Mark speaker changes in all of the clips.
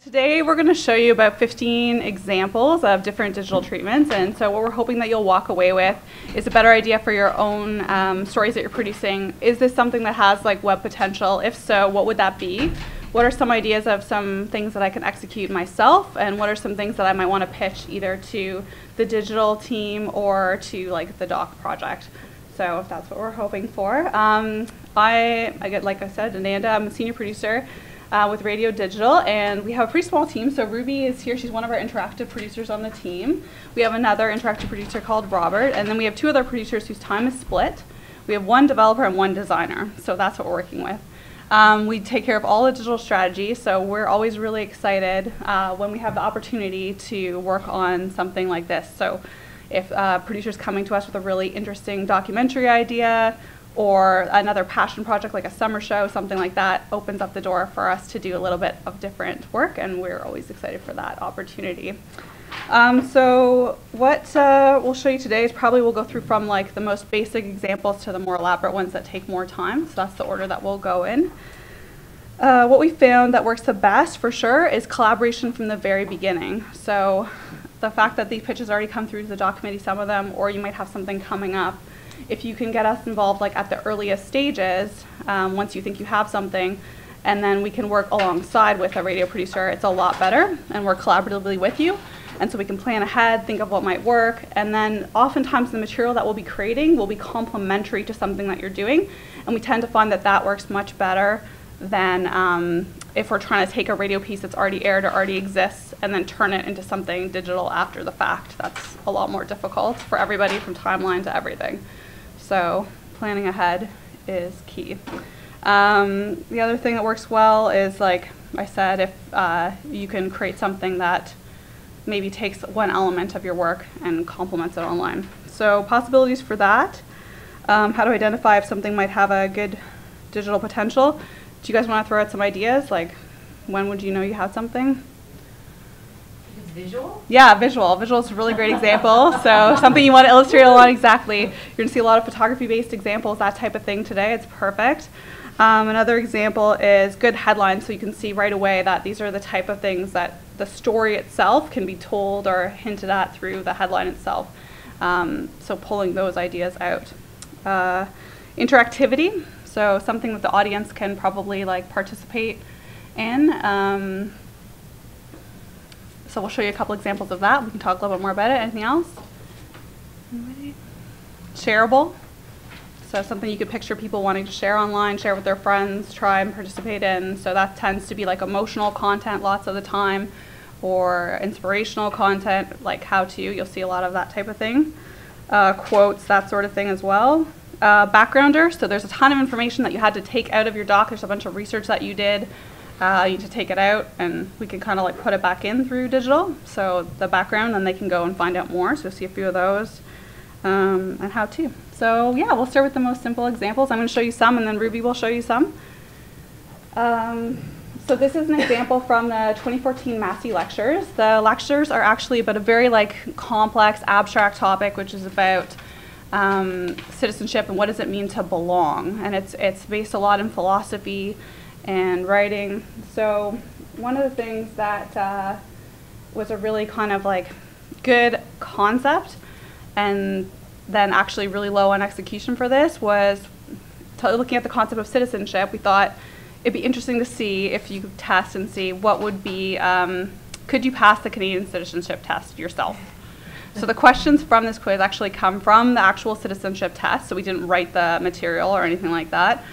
Speaker 1: Today we're going to show you about 15 examples of different digital treatments, and so what we're hoping that you'll walk away with is a better idea for your own stories that you're producing. Is this something that has like web potential? If so, what would that be? What are some ideas of some things that I can execute myself, and what are some things that I might want to pitch either to the digital team or to like the doc project? So if that's what we're hoping for. I get, like I said, Ananda, I'm a senior producer with Radio Digital, and we have a pretty small team. So Ruby is here, she's one of our interactive producers on the team. We have another interactive producer called Robert, and then we have two other producers whose time is split. We have one developer and one designer, so that's what we're working with. We take care of all the digital strategy, so we're always really excited when we have the opportunity to work on something like this. So if producers coming to us with a really interesting documentary idea or another passion project like a summer show, something like that opens up the door for us to do a little bit of different work, and we're always excited for that opportunity. So what we'll show you today is probably we'll go through from like the most basic examples to the more elaborate ones that take more time. So that's the order that we'll go in. What we found that works the best for sure is collaboration from the very beginning. So the fact that these pitches already come through to the doc committee, some of them, or you might have something coming up. If you can get us involved like at the earliest stages, once you think you have something, and then we can work alongside with a radio producer, it's a lot better and work collaboratively with you. And so we can plan ahead, think of what might work, and then oftentimes the material that we'll be creating will be complementary to something that you're doing, and we tend to find that that works much better than if we're trying to take a radio piece that's already aired or already exists and then turn it into something digital after the fact. That's a lot more difficult for everybody from timeline to everything. So planning ahead is key. The other thing that works well is, like I said, if you can create something that maybe takes one element of your work and complements it online. So possibilities for that, how to identify if something might have a good digital potential. Do you guys want to throw out some ideas? Like, when would you know you had something?
Speaker 2: Visual?
Speaker 1: Yeah, visual. Visual is a really great example. So something you want to illustrate a lot exactly. You're going to see a lot of photography-based examples, that type of thing today. It's perfect. Another example is good headlines, so you can see right away that these are the type of things that the story itself can be told or hinted at through the headline itself. So pulling those ideas out. Interactivity, so something that the audience can probably like participate in. So we'll show you a couple examples of that. We can talk a little bit more about it. Anything else? Anybody? Shareable. So something you could picture people wanting to share online, share with their friends, try and participate in. So that tends to be like emotional content lots of the time, or inspirational content like how-to. You'll see a lot of that type of thing. Quotes, that sort of thing as well. Backgrounder. So there's a ton of information that you had to take out of your doc. There's a bunch of research that you did. You need to take it out, and we can kind of like put it back in through digital. So the background, then they can go and find out more. So you'll see a few of those, and how to. So yeah, we'll start with the most simple examples. I'm going to show you some, and then Ruby will show you some. So this is an example from the 2014 Massey lectures. The lectures are actually about a very like complex, abstract topic, which is about citizenship and what does it mean to belong. And it's based a lot in philosophy and writing. So one of the things that was a really kind of like good concept and then actually really low on execution for this was looking at the concept of citizenship. We thought it'd be interesting to see if you could test and see what would be, could you pass the Canadian citizenship test yourself? So the questions from this quiz actually come from the actual citizenship test, so we didn't write the material or anything like that.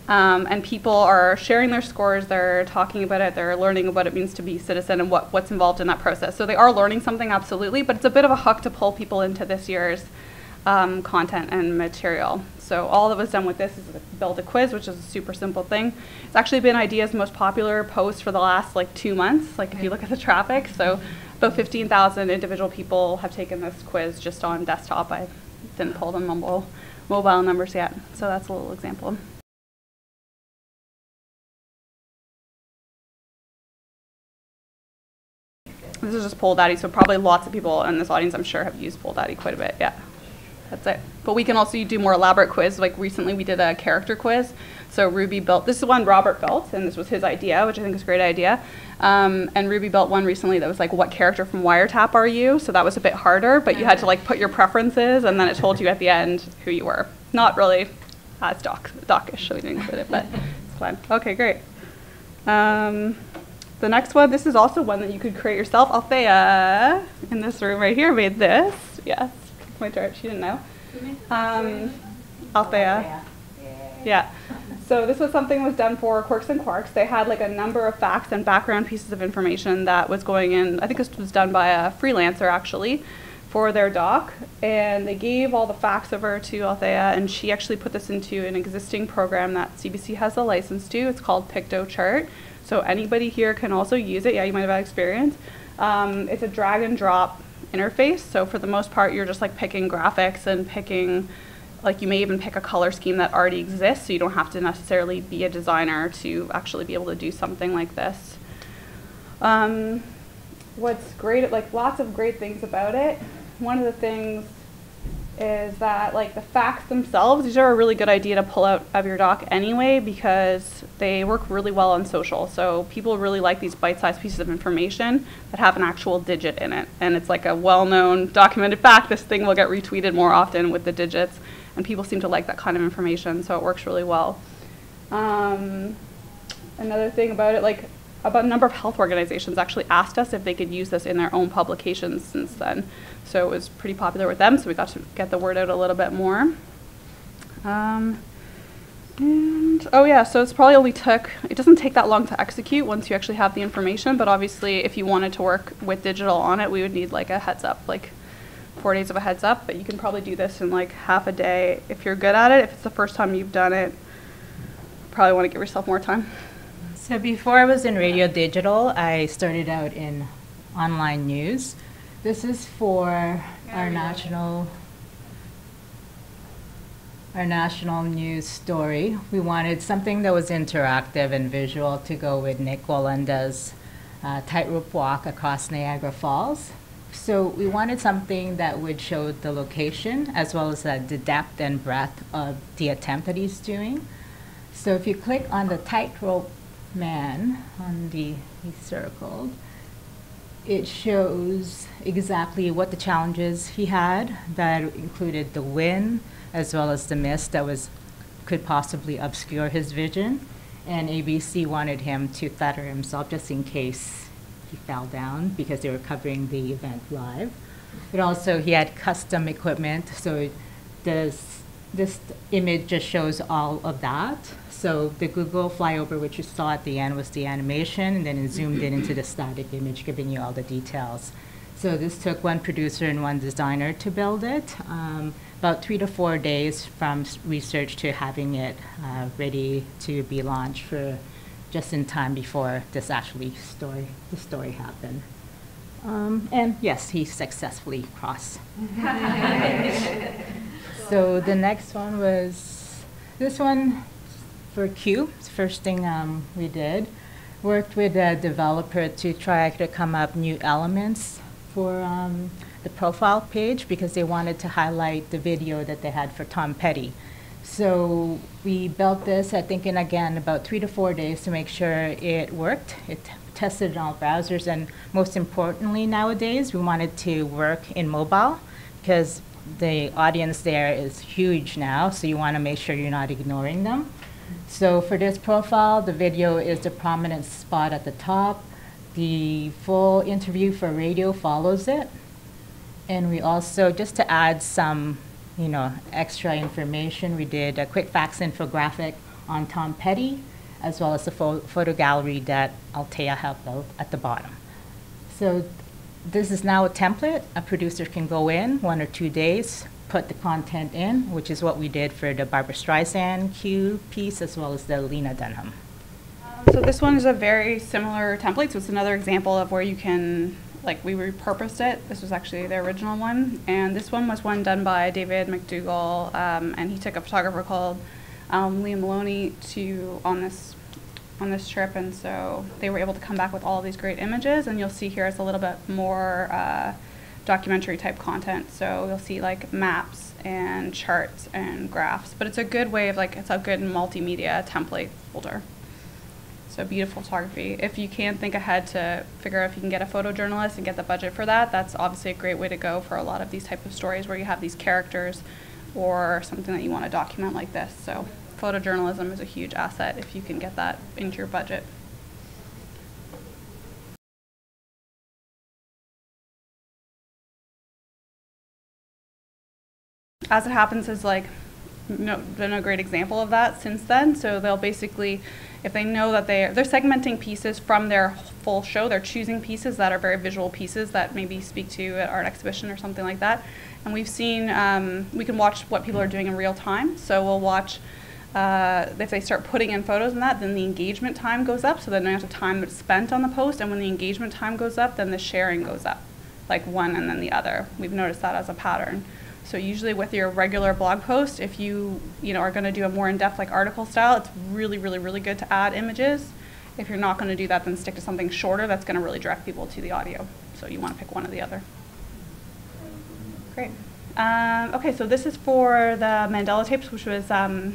Speaker 1: And people are sharing their scores, they're talking about it, they're learning what it means to be a citizen and what's involved in that process. So they are learning something, absolutely, but it's a bit of a hook to pull people into this year's content and material. So all that was done with this is build a quiz, which is a super simple thing. It's actually been IDEA's most popular post for the last like 2 months, like if you look at the traffic. So about 15,000 individual people have taken this quiz just on desktop. I didn't pull the mobile numbers yet, so that's a little example. This is just Poll Daddy, so probably lots of people in this audience, I'm sure, have used Poll Daddy quite a bit, yeah. That's it. But we can also do more elaborate quiz. Like recently we did a character quiz. So Ruby built, this is one Robert built, and this was his idea, which I think is a great idea. And Ruby built one recently that was like, what character from Wiretap are you? So that was a bit harder, but you had to like put your preferences, and then it told you at the end who you were. Not really as dockish, so we didn't include it, but it's fine. Okay, great. The next one, this is also one that you could create yourself. Althea, in this room right here, made this. Yes, my chart, she didn't know. Althea. Yeah. So this was something that was done for Quirks and Quarks. They had like a number of facts and background pieces of information that was going in. I think this was done by a freelancer actually for their doc. And they gave all the facts over to Althea, and she actually put this into an existing program that CBC has a license to. It's called PictoChart. So anybody here can also use it. Yeah, you might have had experience. It's a drag and drop interface. So for the most part, you're just like picking graphics and picking, like you may even pick a color scheme that already exists, so you don't have to necessarily be a designer to actually be able to do something like this. What's great, like lots of great things about it. One of the things is that like the facts themselves, these are a really good idea to pull out of your doc anyway, because they work really well on social. So people really like these bite-sized pieces of information that have an actual digit in it. And it's like a well-known documented fact, this thing will get retweeted more often with the digits. And people seem to like that kind of information, so it works really well. Another thing about it, like about a number of health organizations actually asked us if they could use this in their own publications since then. So it was pretty popular with them, so we got to get the word out a little bit more. And oh yeah, so it's probably only took, it doesn't take that long to execute once you actually have the information, but obviously if you wanted to work with digital on it, we would need like a heads up, like 4 days of a heads up, but you can probably do this in like half a day if you're good at it. If it's the first time you've done it, probably want to give yourself more time.
Speaker 2: So before I was in Radio Digital, I started out in online news. This is for our national news story. We wanted something that was interactive and visual to go with Nick Walanda's tightrope walk across Niagara Falls. So we wanted something that would show the location as well as the depth and breadth of the attempt that he's doing. So if you click on the tightrope man on the, he's circled, it shows exactly what the challenges he had. That included the wind as well as the mist that could possibly obscure his vision. And ABC wanted him to feather himself just in case he fell down because they were covering the event live. But also he had custom equipment, so this image just shows all of that. So the Google flyover, which you saw at the end, was the animation, and then it zoomed in into the static image, giving you all the details. So this took one producer and one designer to build it. About 3 to 4 days from research to having it ready to be launched for just in time before this actually the story happened. And yes, he successfully crossed. So the next one was this one for Q. It's the first thing we did. Worked with a developer to try to come up new elements for the profile page because they wanted to highlight the video that they had for Tom Petty. So we built this, I think, in again about 3 to 4 days to make sure it worked. It tested in all browsers, and most importantly nowadays, we wanted to work in mobile because the audience there is huge now, so you want to make sure you're not ignoring them. So for this profile, the video is the prominent spot at the top. The full interview for radio follows it. And we also, just to add some extra information, we did a quick facts infographic on Tom Petty, as well as the photo gallery that Althea helped out at the bottom. So this is now a template. A producer can go in 1 or 2 days, put the content in, which is what we did for the Barbra Streisand Q piece, as well as the Lena Dunham.
Speaker 1: So this one is a very similar template, so it's another example of where you can, like, we repurposed it. This was actually the original one, and this one was one done by David McDougall, and he took a photographer called Liam Maloney on this trip, and so they were able to come back with all of these great images, and you'll see here it's a little bit more documentary type content. So you'll see like maps and charts and graphs, but it's a good way of like, it's a good multimedia template folder. So beautiful photography. If you can't think ahead to figure out if you can get a photojournalist and get the budget for that, that's obviously a great way to go for a lot of these type of stories where you have these characters or something that you want to document like this. So photojournalism is a huge asset if you can get that into your budget. As it happens is like been a great example of that since then. So they'll basically, if they know that they're segmenting pieces from their full show, they're choosing pieces that are very visual pieces that maybe speak to an art exhibition or something like that. And we've seen, we can watch what people are doing in real time. So we'll watch, if they start putting in photos in that, then the engagement time goes up. So then there's a time that's spent on the post. And when the engagement time goes up, then the sharing goes up, like one and then the other. We've noticed that as a pattern. So usually with your regular blog post, if you are going to do a more in-depth like article style, it's really, really, really good to add images. If you're not going to do that, then stick to something shorter that's going to really direct people to the audio. So you want to pick one or the other. Great. Okay, so this is for the Mandela tapes, which was a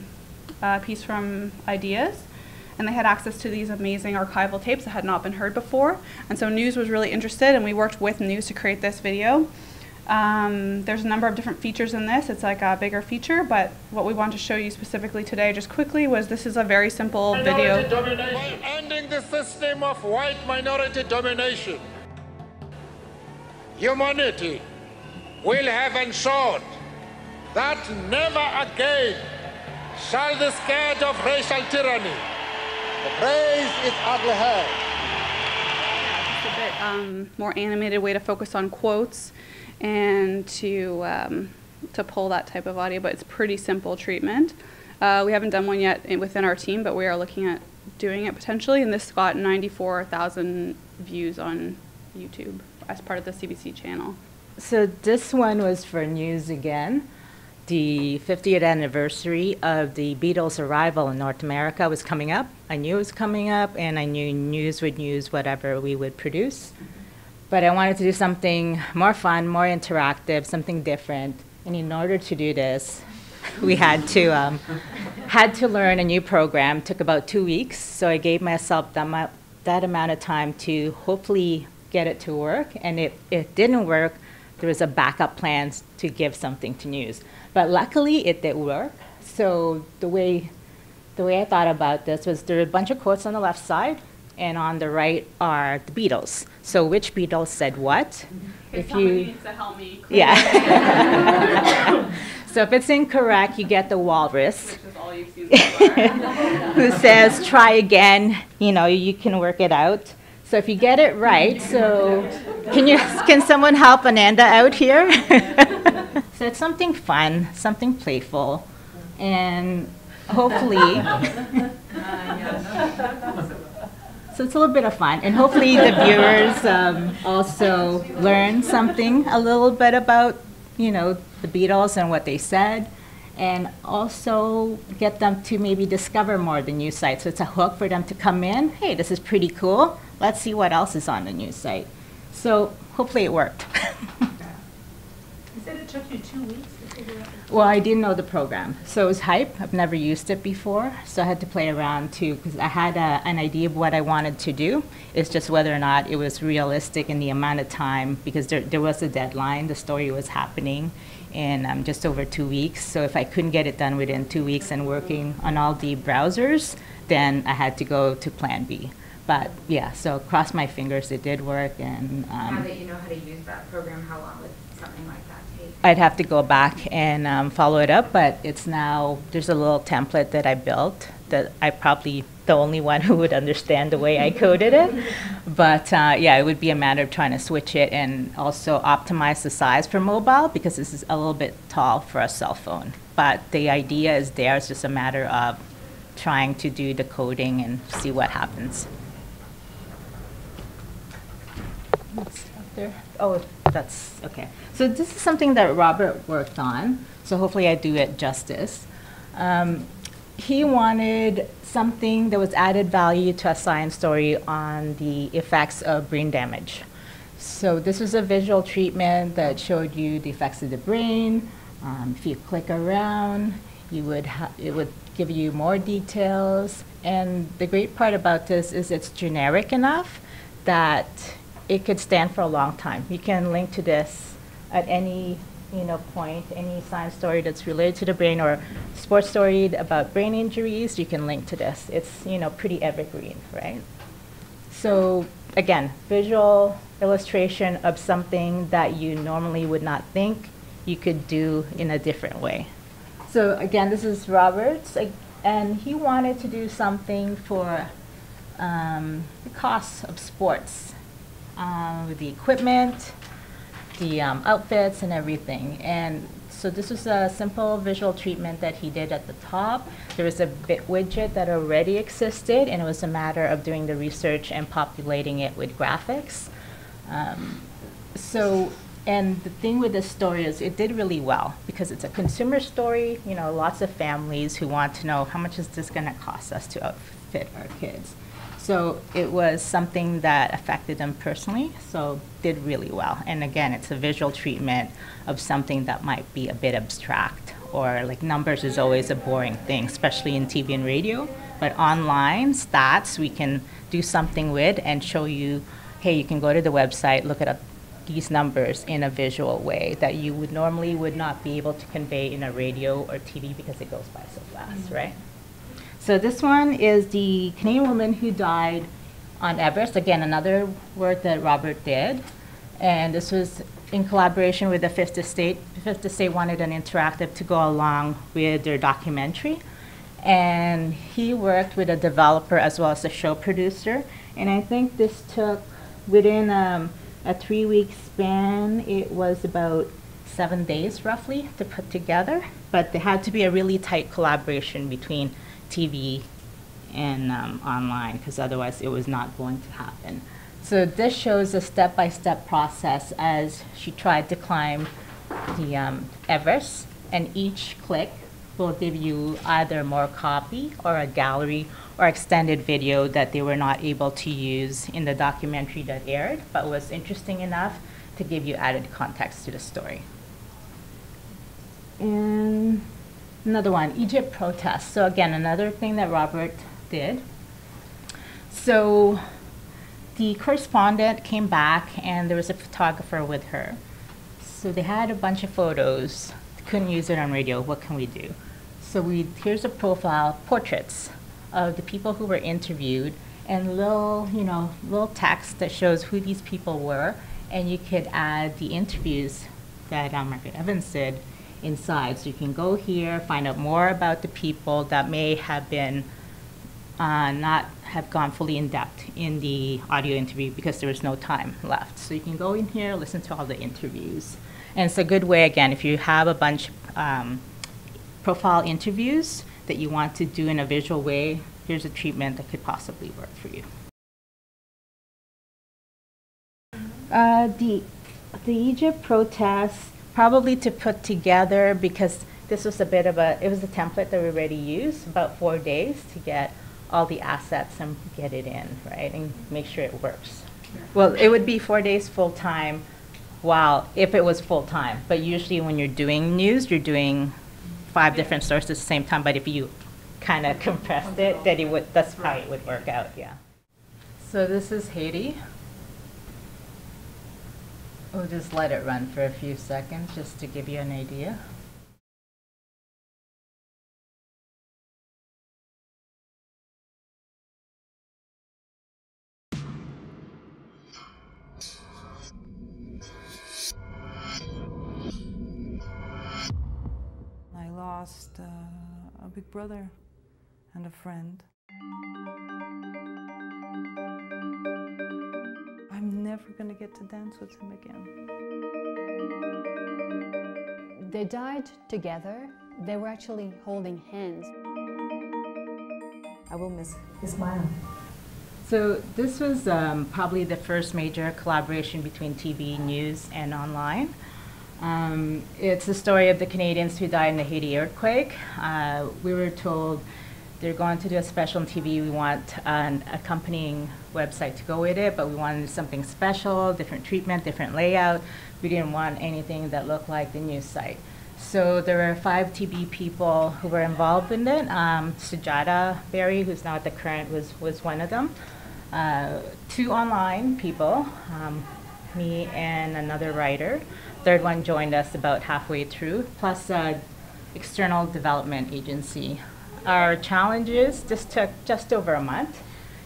Speaker 1: piece from Ideas. And they had access to these amazing archival tapes that had not been heard before. And so News was really interested, and we worked with News to create this video. There's a number of different features in this. It's like a bigger feature, but what we want to show you specifically today, just quickly, was this is a very simple video.
Speaker 3: By ending the system of white minority domination, humanity will have ensured that never again shall the scourge of racial tyranny raise its ugly head.
Speaker 1: Yeah, just a bit more animated way to focus on quotes and to pull that type of audio, but it's pretty simple treatment. We haven't done one yet within our team, but we are looking at doing it potentially, and this got 94,000 views on YouTube as part of the CBC channel.
Speaker 2: So this one was for News again. The 50th anniversary of the Beatles' arrival in North America was coming up. I knew it was coming up, and I knew News would use whatever we would produce. But I wanted to do something more fun, more interactive, something different. And in order to do this, we had to learn a new program. It took about 2 weeks, so I gave myself that amount of time to hopefully get it to work. And if it didn't work, there was a backup plan to give something to News. But luckily, it did work. So the way I thought about this was there are a bunch of quotes on the left side, and on the right are the Beatles. So which Beatles said what?
Speaker 1: If somebody needs to help me.
Speaker 2: Yeah. So if it's incorrect, you get the walrus.
Speaker 1: Which is all you've seen so far.
Speaker 2: Who says, try again, you can work it out. So if you get it right, so can someone help Ananda out here? So it's something fun, something playful, and hopefully, so it's a little bit of fun, and hopefully the viewers also learn something a little bit about, the Beatles and what they said, and also get them to maybe discover more of the news site. So it's a hook for them to come in. Hey, this is pretty cool. Let's see what else is on the news site. So hopefully it worked.
Speaker 4: You said it took you 2 weeks to figure out.
Speaker 2: Well, I didn't know the program, so it was hype. I've never used it before, so I had to play around too, because I had an idea of what I wanted to do. It's just whether or not it was realistic in the amount of time, because there was a deadline. The story was happening in just over 2 weeks, so if I couldn't get it done within 2 weeks and working on all the browsers, then I had to go to plan B. But yeah, so cross my fingers, it did work. And
Speaker 5: now that you know how to use that program, how long would something like that take?
Speaker 2: I'd have to go back and follow it up, but it's now, there's a little template that I built that I probably the only one who would understand the way I coded it. But yeah, it would be a matter of trying to switch it and also optimize the size for mobile, because this is a little bit tall for a cell phone. But the idea is there, it's just a matter of trying to do the coding and see what happens. Oh, that's okay. So this is something that Robert worked on, so hopefully I do it justice. He wanted something that was added value to a science story on the effects of brain damage. So this was a visual treatment that showed you the effects of the brain. If you click around, it would give you more details. And the great part about this is it's generic enough that it could stand for a long time. You can link to this at any point, any science story that's related to the brain or sports story about brain injuries, you can link to this. It's pretty evergreen, right? So again, visual illustration of something that you normally would not think you could do in a different way. So again, this is Robert's, and he wanted to do something for the cost of sports, with the equipment, the outfits and everything. And so this was a simple visual treatment that he did at the top. There was a bit widget that already existed, and it was a matter of doing the research and populating it with graphics. And the thing with this story is it did really well because it's a consumer story, lots of families who want to know how much is this going to cost us to outfit our kids. So it was something that affected them personally, so did really well. And again, it's a visual treatment of something that might be a bit abstract, or like numbers is always a boring thing, especially in TV and radio. But online, stats, we can do something with and show you, hey, you can go to the website, look at these numbers in a visual way that you would not be able to convey in a radio or TV because it goes by so fast, right? So this one is the Canadian woman who died on Everest. Again, another work that Robert did. And this was in collaboration with the Fifth Estate. The Fifth Estate wanted an interactive to go along with their documentary. And he worked with a developer as well as a show producer. And I think this took, within a 3-week span, it was about 7 days roughly to put together. But there had to be a really tight collaboration between TV and online, because otherwise it was not going to happen. So this shows a step-by-step process as she tried to climb the Everest, and each click will give you either more copy or a gallery or extended video that they were not able to use in the documentary that aired, but was interesting enough to give you added context to the story. And another one, Egypt protests. So again, another thing that Robert did. So the correspondent came back and there was a photographer with her. So they had a bunch of photos. Couldn't use it on radio. What can we do? So here's a profile, portraits of the people who were interviewed, and little text that shows who these people were, and you could add the interviews that Margaret Evans did inside. So you can go here, find out more about the people that may have been not have gone fully in depth in the audio interview because there was no time left. So you can go in here, listen to all the interviews. And it's a good way, again, if you have a bunch of profile interviews that you want to do in a visual way, here's a treatment that could possibly work for you. The Egypt protests, probably to put together, because this was it was a template that we already used, about 4 days to get all the assets and get it in, right, and make sure it works. Well, it would be 4 days full-time, if it was full-time. But usually when you're doing news, you're doing 5 different sources at the same time, but if you kind of compressed it, that's how it would work out, yeah. So this is Haiti. We'll just let it run for a few seconds just to give you an idea.
Speaker 6: I lost a big brother and a friend. I'm never going to get to dance with him again.
Speaker 7: They died together. They were actually holding hands.
Speaker 4: I will miss his smile.
Speaker 2: So this was probably the first major collaboration between TV, news, and online. It's the story of the Canadians who died in the Haiti earthquake. We were told they're going to do a special on TV, we want an accompanying website to go with it, but we wanted something special, different treatment, different layout. We didn't want anything that looked like the news site. So there were 5 TV people who were involved in it. Sujata Berry, who's now at the Current, was one of them. 2 online people, me and another writer. Third one joined us about halfway through, plus an external development agency. Our challenges just took just over a month.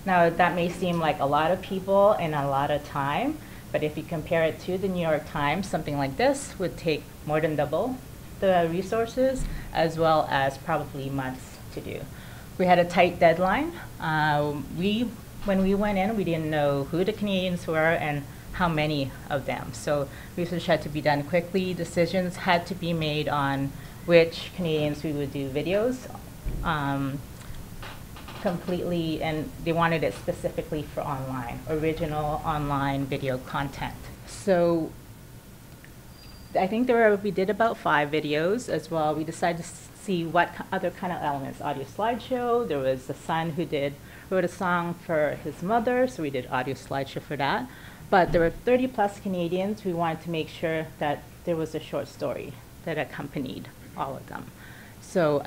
Speaker 2: Now that may seem like a lot of people and a lot of time, but if you compare it to the New York Times, something like this would take more than double the resources, as well as probably months to do. We had a tight deadline. When we went in, we didn't know who the Canadians were and how many of them. So research had to be done quickly. Decisions had to be made on which Canadians we would do videos completely, and they wanted it specifically for online, original online video content. So I think we did about 5 videos as well. We decided to see what other kind of elements. Audio slideshow. There was a son who wrote a song for his mother, so we did audio slideshow for that. But there were 30+ Canadians. We wanted to make sure that there was a short story that accompanied all of them. So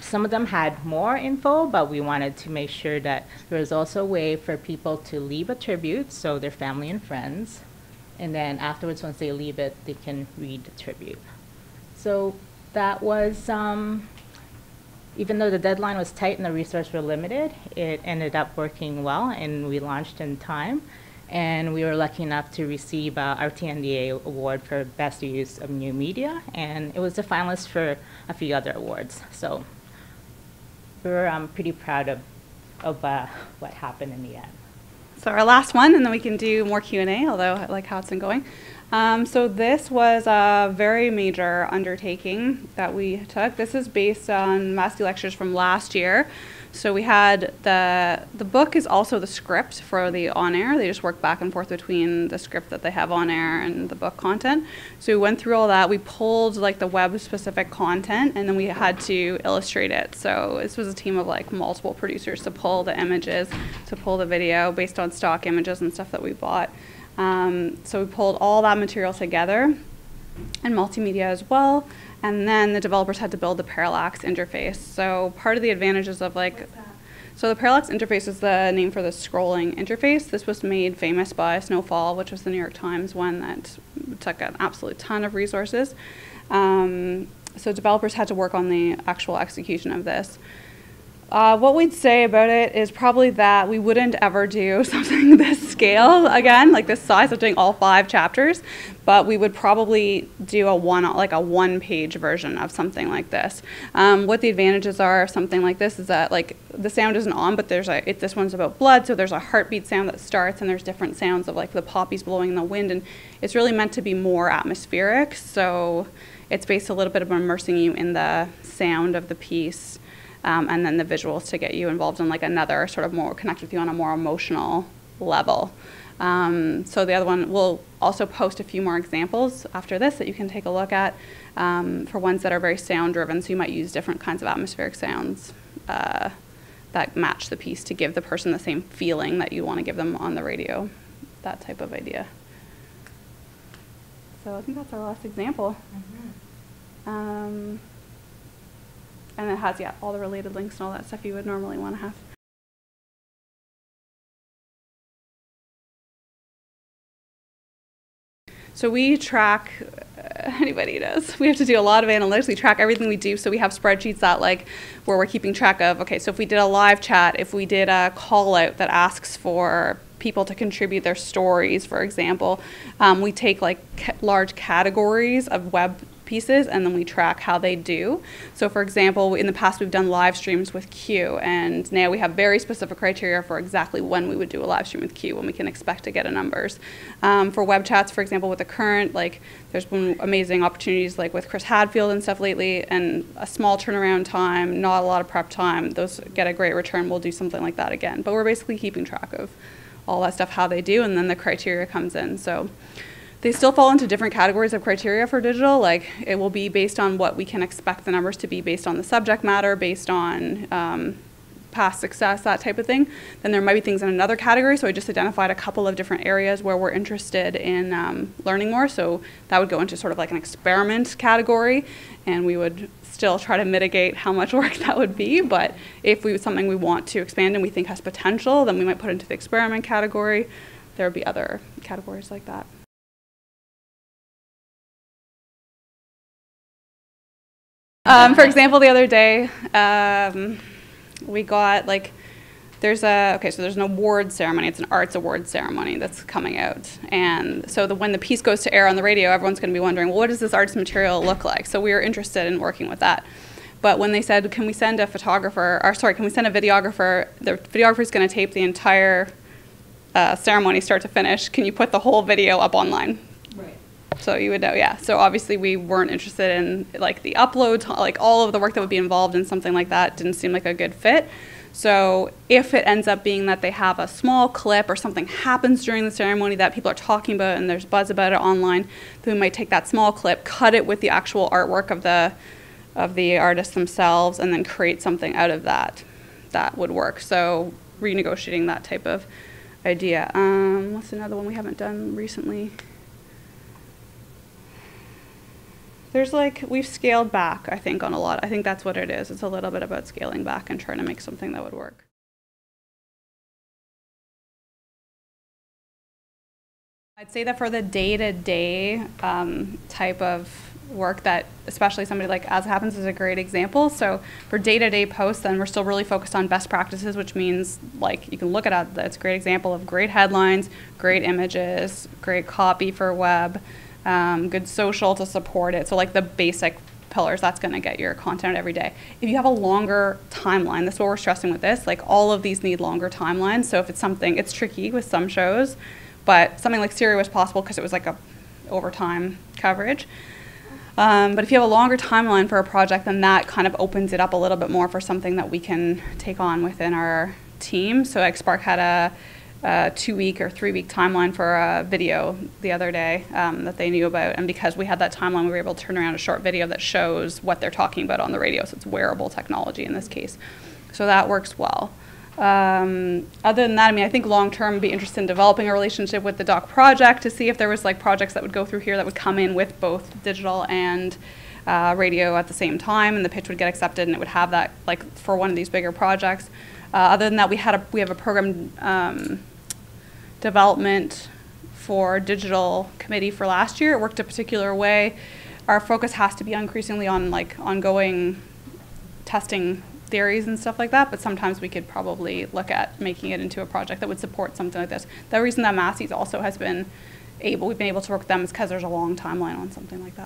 Speaker 2: some of them had more info, but we wanted to make sure that there was also a way for people to leave a tribute, so their family and friends. And then afterwards, once they leave it, they can read the tribute. So that was, even though the deadline was tight and the resources were limited, it ended up working well, and we launched in time. And we were lucky enough to receive our TNDA award for Best Use of New Media, and it was a finalist for a few other awards. So we're pretty proud of what happened in the end.
Speaker 1: So our last one, and then we can do more Q&A, although I like how it's been going. So this was a very major undertaking that we took. This is based on Massey lectures from last year. So we had the book is also the script for the on-air. They just work back and forth between the script that they have on-air and the book content. So we went through all that. We pulled like the web-specific content, and then we had to illustrate it. So this was a team of like multiple producers to pull the images, to pull the video based on stock images and stuff that we bought. So we pulled all that material together, and multimedia as well. And then the developers had to build the parallax interface. So part of the advantages of like, so the parallax interface is the name for the scrolling interface. This was made famous by Snowfall, which was the New York Times one that took an absolute ton of resources. So developers had to work on the actual execution of this. What we'd say about it is probably that we wouldn't ever do something this scale again, like this size of doing all 5 chapters, but we would probably do a one-page version of something like this. What the advantages are of something like this is that like the sound isn't on, but there's this one's about blood, so there's a heartbeat sound that starts, and there's different sounds of like the poppies blowing in the wind, and it's really meant to be more atmospheric. So it's based a little bit of immersing you in the sound of the piece. And then the visuals to get you involved in like another sort of more connect with you on a more emotional level. So the other one, we'll also post a few more examples after this that you can take a look at for ones that are very sound driven. So you might use different kinds of atmospheric sounds that match the piece to give the person the same feeling that you want to give them on the radio, that type of idea. So I think that's our last example. And it has, all the related links and all that stuff you would normally want to have. So we track, anybody does, we have to do a lot of analytics. We track everything we do. So we have spreadsheets that where we're keeping track of, okay, so if we did a live chat, if we did a call out that asks for people to contribute their stories, for example, we take large categories of web pieces, and then we track how they do. So for example, in the past we've done live streams with Q, and now we have very specific criteria for exactly when we would do a live stream with Q, when we can expect to get a numbers. For web chats, for example, with the Current, there's been amazing opportunities with Chris Hadfield and stuff lately, and a small turnaround time, not a lot of prep time, those get a great return. We'll do something like that again. But we're basically keeping track of all that stuff, how they do, and then the criteria comes in. So they still fall into different categories of criteria for digital. It will be based on what we can expect the numbers to be based on the subject matter, based on past success, that type of thing. Then there might be things in another category. So I just identified a couple of different areas where we're interested in learning more. So that would go into sort of like an experiment category, and we would still try to mitigate how much work that would be. But if something we want to expand and we think has potential, then we might put it into the experiment category. There would be other categories like that. For example, the other day, we got there's an award ceremony. It's an arts award ceremony that's coming out. And so when the piece goes to air on the radio, everyone's going to be wondering, well, what does this arts material look like? So we were interested in working with that. But when they said, can we send a videographer, the videographer is going to tape the entire ceremony start to finish. Can you put the whole video up online? Right. So you would know, yeah. So obviously we weren't interested in the upload, all of the work that would be involved in something like that didn't seem like a good fit. So if it ends up being that they have a small clip or something happens during the ceremony that people are talking about and there's buzz about it online, then we might take that small clip, cut it with the actual artwork of the artists themselves, and then create something out of that. That would work. So renegotiating that type of idea. What's another one we haven't done recently? There's we've scaled back, I think, on a lot. I think that's what it is. It's a little bit about scaling back and trying to make something that would work. I'd say that for the day-to-day type of work that, especially somebody like As It Happens is a great example. So for day-to-day posts, then we're still really focused on best practices, which means you can look at it, it's a great example of great headlines, great images, great copy for web, good social to support it. So the basic pillars, that's going to get your content every day. If you have a longer timeline, that's what we're stressing with this, all of these need longer timelines. So if it's something, it's tricky with some shows, but something like Syria was possible because it was a overtime coverage. But if you have a longer timeline for a project, then that kind of opens it up a little bit more for something that we can take on within our team. So Spark had a 2-week or 3-week timeline for a video the other day that they knew about. And because we had that timeline, we were able to turn around a short video that shows what they're talking about on the radio. So it's wearable technology in this case. So that works well. Other than that, I think long-term, be interested in developing a relationship with the doc project to see if there was projects that would go through here that would come in with both digital and radio at the same time, and the pitch would get accepted, and it would have that for one of these bigger projects. Other than that, we have a program development for digital committee for last year. It worked a particular way. Our focus has to be increasingly on ongoing testing theories and stuff like that, but sometimes we could probably look at making it into a project that would support something like this. The reason that Massey's also has been we've been able to work with them is because there's a long timeline on something like that.